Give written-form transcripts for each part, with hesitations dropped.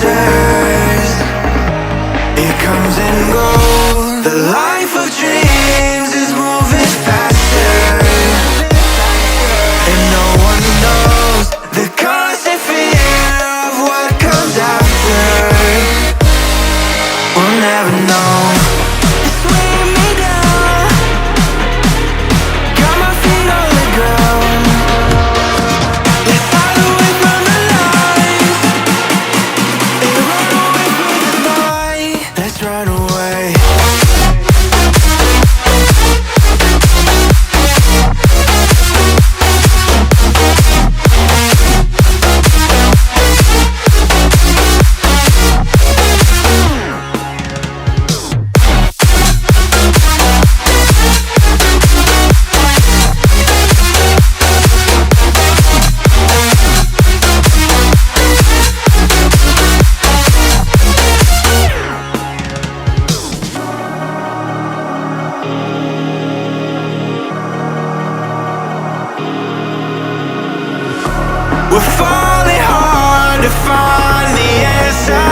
answers. It comes and goes. The life of dreams is moving faster, and no one knows the constant fear of what comes after. We'll never know. It's weighing me down, got my feet on the ground. Let's hide away from the lies and run away from the night. Let's run away. We're falling hard to find the answer.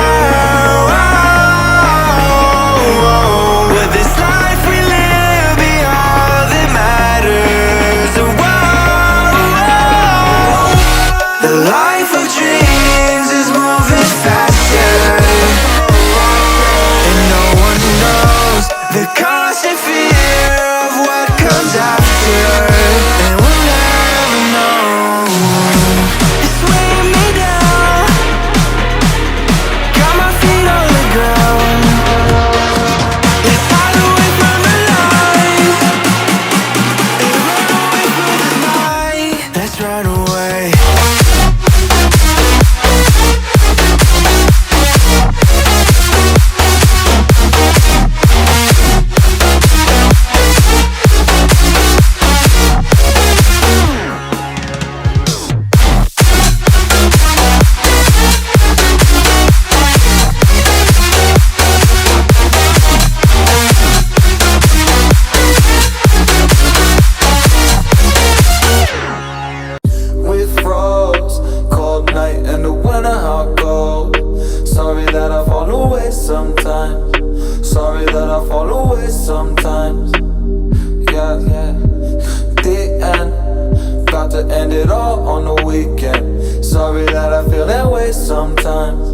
Will this life we live be all that matters? The life of dreams is moving faster, and no one knows the constant fear of what comes after. And we'll never know. It's weighing me down, got my feet on the ground. Let's hide away from the lies and run away from the night. Let's run away. We froze, cold night in the winter, how it goes. Sorry that I fall away sometimes. Sorry that I fall away sometimes. Yeah, yeah. The end, got to end it all on the weekend. Sorry that I feel that way sometimes.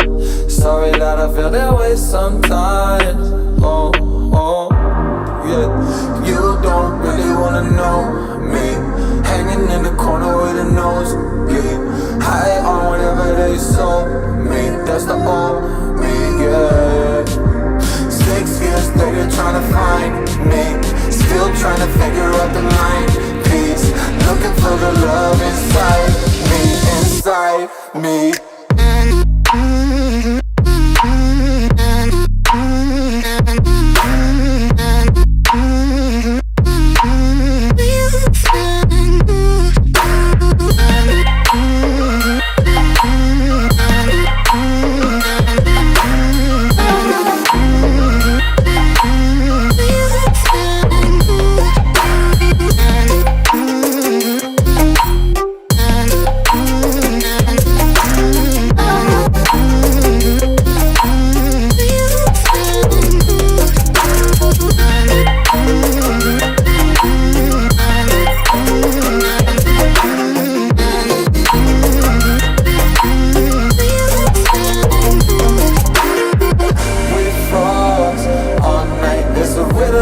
Sorry that I feel that way sometimes. Oh, oh, yeah. You don't really wanna know me, hanging in the corner with a nosebleed, high on whatever they sold me. That's the old me, yeah. 6 years later trying to find me, still trying to figure out the line piece, looking for the love inside me, inside me.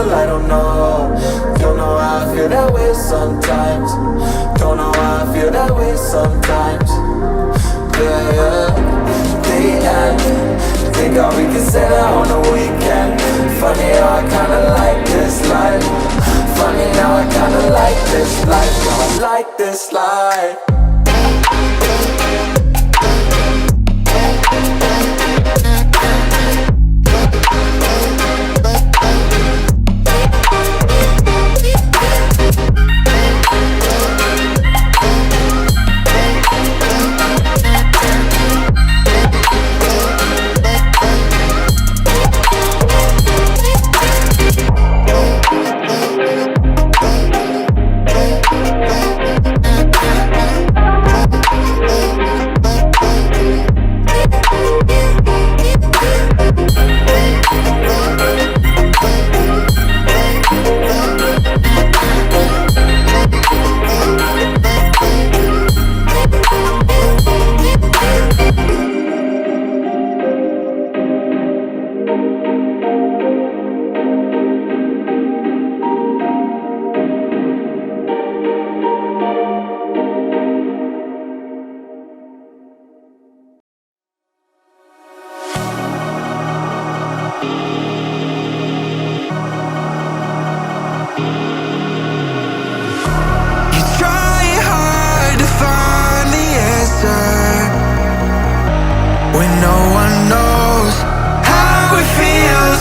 I don't know how I feel that way sometimes. Don't know how I feel that way sometimes. Yeah, yeah. The end, think how we can say that on the weekend. Funny how I kinda like this life. Funny how I kinda like this life. How I like this life.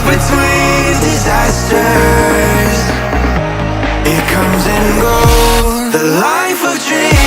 between disasters. It comes and goes, the life of dreams.